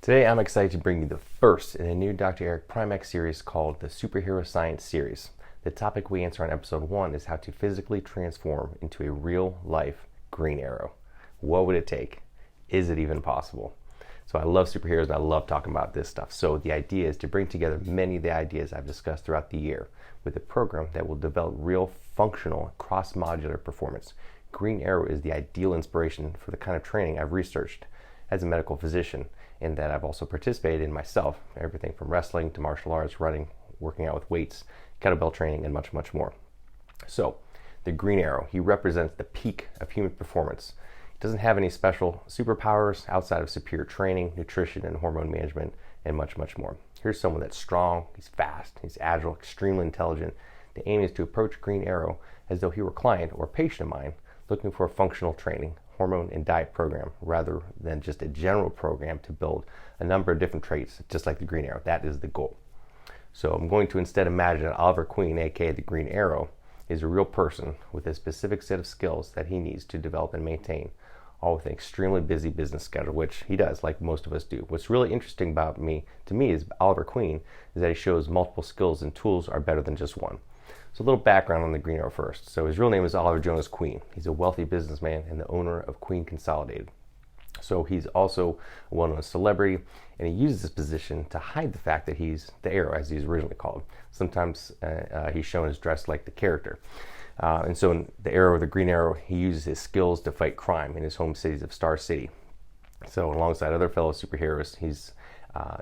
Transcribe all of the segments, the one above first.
Today I'm excited to bring you the first in a new Dr. Eric Primex series called the Superhero Science Series. The topic we answer on episode 1 is how to physically transform into a real-life green arrow. What would it take? Is it even possible? So I love superheroes and I love talking about this stuff. So the idea is to bring together many of the ideas I've discussed throughout the year with a program that will develop real functional cross-modular performance. Green Arrow is the ideal inspiration for the kind of training I've researched as a medical physician, and that I've also participated in myself, everything from wrestling to martial arts, running, working out with weights, kettlebell training, and much, much more. So the Green Arrow, he represents the peak of human performance. He doesn't have any special superpowers outside of superior training, nutrition, and hormone management, and much, much more. Here's someone that's strong, he's fast, he's agile, extremely intelligent. The aim is to approach Green Arrow as though he were a client or a patient of mine looking for a functional training, hormone and diet program rather than just a general program to build a number of different traits just like the Green Arrow. That is the goal. So I'm going to instead imagine Oliver Queen, aka the Green Arrow, is a real person with a specific set of skills that he needs to develop and maintain, all with an extremely busy business schedule, which he does like most of us do. What's really interesting about to me is Oliver Queen is that he shows multiple skills and tools are better than just one. So a little background on the Green Arrow first. So his real name is Oliver Jonas Queen. He's a wealthy businessman and the owner of Queen Consolidated. So he's also a well-known celebrity, and he uses this position to hide the fact that he's the Arrow, as he's originally called. Sometimes he's shown as dressed like the character. And so in the Arrow, the Green Arrow, he uses his skills to fight crime in his home cities of Star City. So alongside other fellow superheroes,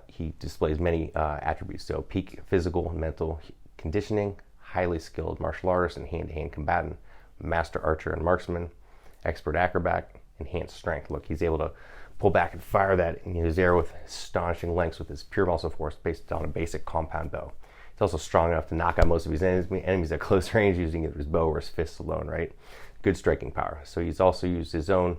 he displays many attributes. So peak physical and mental conditioning, highly skilled martial artist and hand-to-hand combatant, master archer and marksman, expert acrobat, enhanced strength. Look, he's able to pull back and fire that in his arrow with astonishing lengths with his pure muscle force based on a basic compound bow. He's also strong enough to knock out most of his enemies at close range using either his bow or his fists alone, right? Good striking power. So he's also used his own,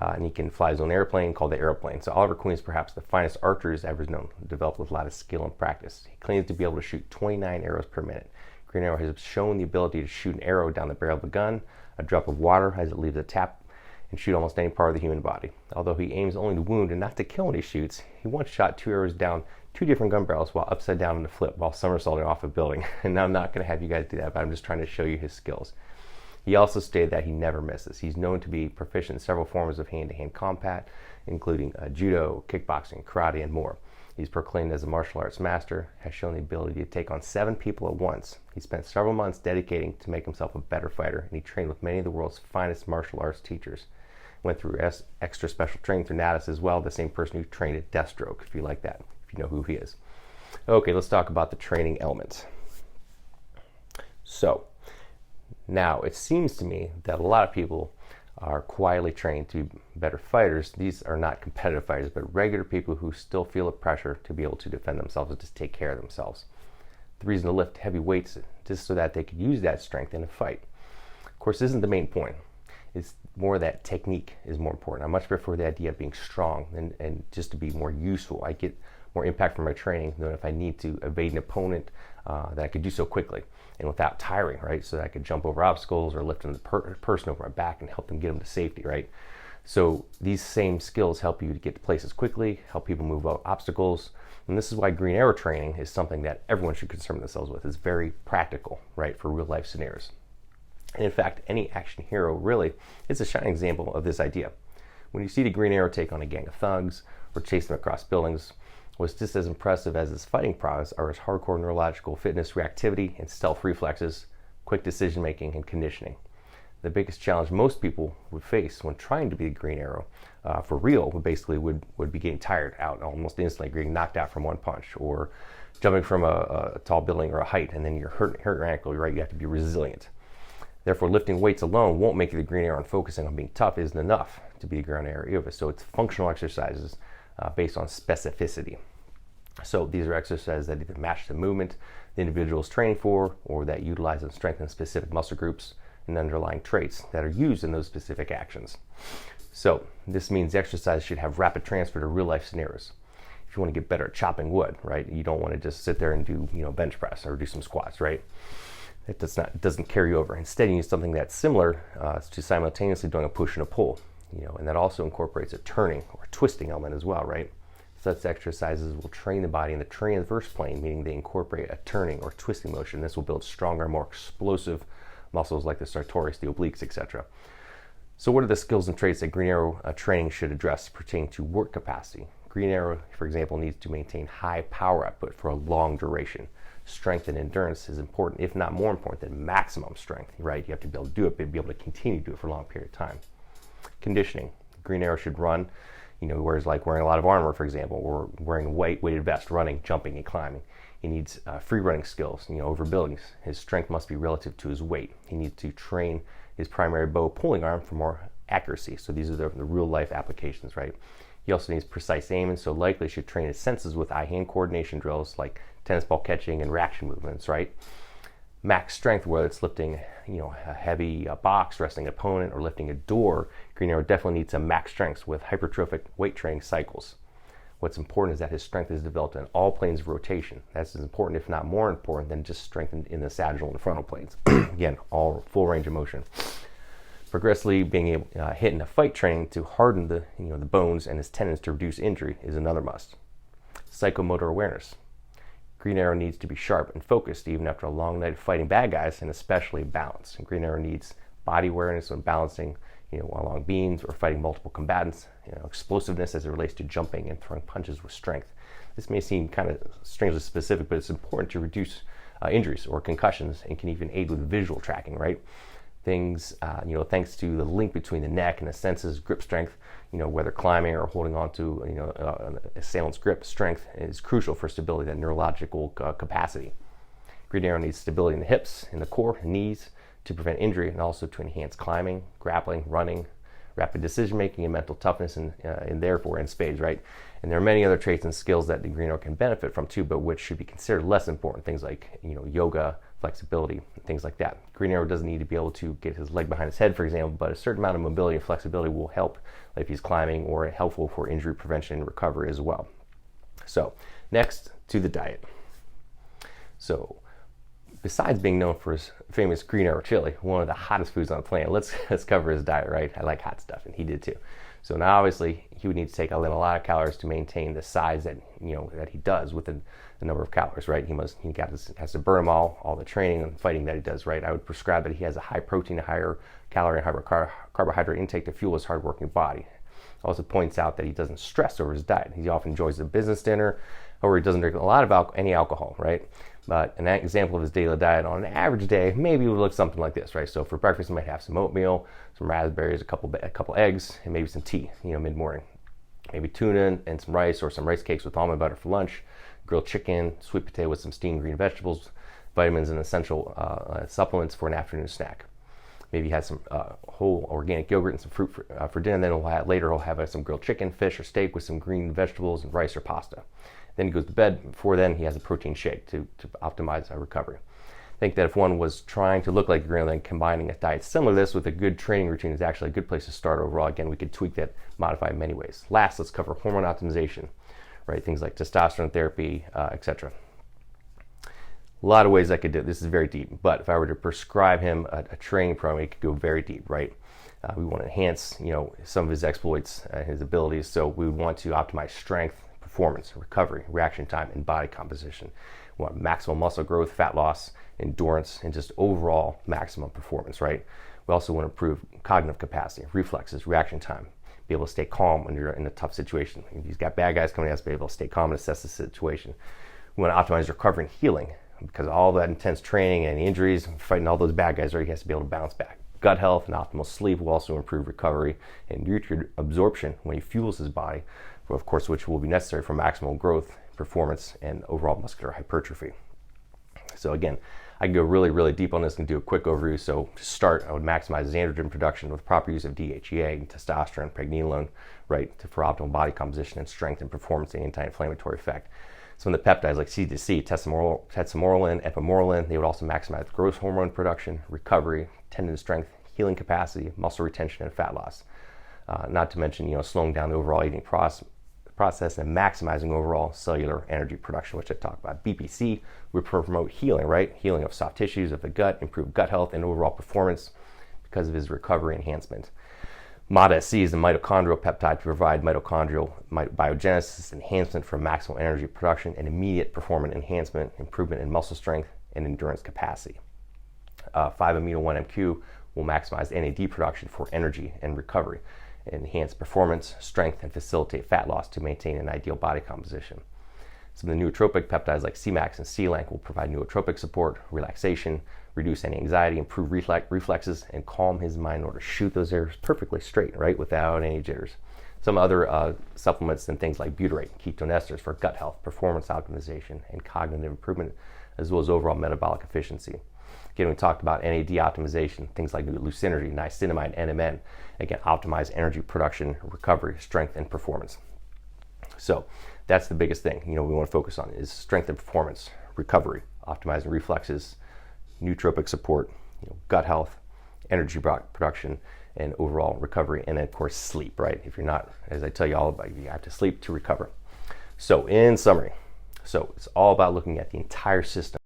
and he can fly his own airplane called the airplane. So Oliver Queen is perhaps the finest archer he's ever known, developed with a lot of skill and practice. He claims to be able to shoot 29 arrows per minute. Green Arrow has shown the ability to shoot an arrow down the barrel of a gun, a drop of water as it leaves a tap, and shoot almost any part of the human body. Although he aims only to wound and not to kill when he shoots, he once shot 2 arrows down 2 different gun barrels while upside down in a flip while somersaulting off a building. And I'm not going to have you guys do that, but I'm just trying to show you his skills. He also stated that he never misses. He's known to be proficient in several forms of hand-to-hand combat, including judo, kickboxing, karate, and more. He's proclaimed as a martial arts master, has shown the ability to take on 7 people at once. He spent several months dedicating to make himself a better fighter, and he trained with many of the world's finest martial arts teachers. Went through extra special training through Natus as well, the same person who trained at Deathstroke, if you like that, if you know who he is. Okay, let's talk about the training elements. So, now it seems to me that a lot of people are quietly trained to be better fighters. These are not competitive fighters, but regular people who still feel the pressure to be able to defend themselves and just take care of themselves. The reason to lift heavy weights is just so that they could use that strength in a fight. Of course, this isn't the main point. It's more that technique is more important. I much prefer the idea of being strong and just to be more useful. I get more impact from my training than if I need to evade an opponent that I could do so quickly and without tiring, right? So that I could jump over obstacles or lift another person over my back and help them get them to safety, right? So these same skills help you to get to places quickly, help people move out obstacles. And this is why Green Arrow training is something that everyone should concern themselves with. It's very practical, right, for real life scenarios. And in fact, any action hero really is a shining example of this idea. When you see the Green Arrow take on a gang of thugs or chase them across buildings, what's just as impressive as his fighting prowess are his hardcore neurological fitness, reactivity, and stealth reflexes, quick decision making, and conditioning. The biggest challenge most people would face when trying to be the Green Arrow for real would be getting tired out almost instantly, getting knocked out from one punch, or jumping from a tall building or a height and then you're hurt your ankle, right? You have to be resilient. Therefore, lifting weights alone won't make you the Green Arrow, and focusing on being tough isn't enough to be the Green Arrow. So it's functional exercises based on specificity. So these are exercises that either match the movement the individual is training for, or that utilize and strengthen specific muscle groups and underlying traits that are used in those specific actions. So this means the exercise should have rapid transfer to real life scenarios. If you want to get better at chopping wood, right? You don't want to just sit there and do bench press or do some squats, right? It doesn't carry over. Instead, you use something that's similar to simultaneously doing a push and a pull, and that also incorporates a turning or twisting element as well, right? Such exercises will train the body in the transverse plane, meaning they incorporate a turning or twisting motion. This will build stronger, more explosive muscles like the sartorius, the obliques, etc. So what are the skills and traits that Green Arrow training should address pertaining to work capacity? Green Arrow, for example, needs to maintain high power output for a long duration. Strength and endurance is important, if not more important than maximum strength, right? You have to be able to do it, but be able to continue to do it for a long period of time. Conditioning. Green Arrow should run, whereas like wearing a lot of armor, for example, or wearing a weighted vest, running, jumping, and climbing. He needs free running skills, over abilities. His strength must be relative to his weight. He needs to train his primary bow pulling arm for more accuracy. So these are the real life applications, right? He also needs precise aim, and so likely should train his senses with eye-hand coordination drills like tennis ball catching and reaction movements, right? Max strength, whether it's lifting, a heavy box, wrestling an opponent, or lifting a door, Green Arrow definitely needs some max strengths with hypertrophic weight training cycles. What's important is that his strength is developed in all planes of rotation. That's as important, if not more important, than just strength in the sagittal and frontal planes. Again, all full range of motion. Progressively being able hit in a fight training to harden the bones and his tendons to reduce injury is another must. Psychomotor awareness. Green Arrow needs to be sharp and focused even after a long night of fighting bad guys, and especially balance. And Green Arrow needs body awareness when balancing, along beams or fighting multiple combatants. Explosiveness as it relates to jumping and throwing punches with strength. This may seem kind of strangely specific, but it's important to reduce injuries or concussions, and can even aid with visual tracking, right? Things, thanks to the link between the neck and the senses, grip strength, whether climbing or holding on to, an assailant's grip, strength is crucial for stability, that neurological capacity. Green Arrow needs stability in the hips, in the core, and knees to prevent injury, and also to enhance climbing, grappling, running, rapid decision-making, and mental toughness, and therefore in spades, right? And there are many other traits and skills that the Green Arrow can benefit from too, but which should be considered less important. Things like, yoga, flexibility, things like that. Green Arrow doesn't need to be able to get his leg behind his head, for example, but a certain amount of mobility and flexibility will help if he's climbing, or helpful for injury prevention and recovery as well. So next, to the diet. So besides being known for his famous Green Arrow chili, one of the hottest foods on the planet, let's cover his diet, right? I like hot stuff, and he did too. So now obviously he would need to take in a lot of calories to maintain the size that that he does with the number of calories, right? He has to burn them all the training and fighting that he does, right? I would prescribe that he has a high protein, a higher calorie, and higher carbohydrate intake to fuel his hardworking body. Also points out that he doesn't stress over his diet. He often enjoys a business dinner, or he doesn't drink a lot of any alcohol, right? But an example of his daily diet on an average day maybe would look something like this, right? So for breakfast, he might have some oatmeal, some raspberries, a couple eggs, and maybe some tea, mid-morning. Maybe tuna and some rice, or some rice cakes with almond butter for lunch, grilled chicken, sweet potato with some steamed green vegetables, vitamins and essential supplements for an afternoon snack. Maybe he has some whole organic yogurt and some fruit for dinner. And then later he'll have some grilled chicken, fish, or steak with some green vegetables and rice or pasta. Then he goes to bed. Before then, he has a protein shake to optimize recovery. I think that if one was trying to look like Green Arrow, then combining a diet similar to this with a good training routine is actually a good place to start overall. Again, we could tweak that, modify in many ways. Last, let's cover hormone optimization, right? Things like testosterone therapy, etc. A lot of ways I could do it. This is very deep, but if I were to prescribe him a training program, it could go very deep, right? We want to enhance, some of his exploits, his abilities. So we would want to optimize strength, performance, recovery, reaction time, and body composition. We want maximum muscle growth, fat loss, endurance, and just overall maximum performance, right? We also want to improve cognitive capacity, reflexes, reaction time, be able to stay calm when you're in a tough situation. If he's got bad guys coming at us, be able to stay calm and assess the situation. We want to optimize recovery and healing, because of all that intense training and injuries, fighting all those bad guys, right? He has to be able to bounce back. Gut health and optimal sleep will also improve recovery and nutrient absorption when he fuels his body, of course, which will be necessary for maximal growth, performance, and overall muscular hypertrophy. So again, I can go really, really deep on this and do a quick overview. So to start, I would maximize his androgen production with proper use of DHEA, testosterone, pregnenolone, right, for optimal body composition and strength and performance and anti-inflammatory effect. Some of the peptides like C2C, tesamorelin, epimorelin, they would also maximize growth hormone production, recovery, tendon strength, healing capacity, muscle retention, and fat loss. Not to mention, slowing down the overall eating process and maximizing overall cellular energy production, which I talked about. BPC would promote healing, right? Healing of soft tissues of the gut, improve gut health, and overall performance because of his recovery enhancement. MOD-SC is a mitochondrial peptide to provide mitochondrial biogenesis enhancement for maximal energy production and immediate performance enhancement, improvement in muscle strength and endurance capacity. 5-amino-1-MQ will maximize NAD production for energy and recovery, enhance performance, strength, and facilitate fat loss to maintain an ideal body composition. Some of the nootropic peptides like Cmax and C-Lank will provide nootropic support, relaxation, reduce any anxiety, improve reflexes, and calm his mind in order to shoot those arrows perfectly straight, right, without any jitters. Some other supplements and things like butyrate, ketone esters for gut health, performance optimization, and cognitive improvement, as well as overall metabolic efficiency. Again, we talked about NAD optimization, things like leucinergy, niacinamide, NMN. Again, optimize energy production, recovery, strength, and performance. So that's the biggest thing, we want to focus on is strength and performance, recovery, optimizing reflexes, nootropic support, gut health, energy production, and overall recovery, and then of course sleep, right? If you're not, as I tell you all about, you have to sleep to recover. So in summary, it's all about looking at the entire system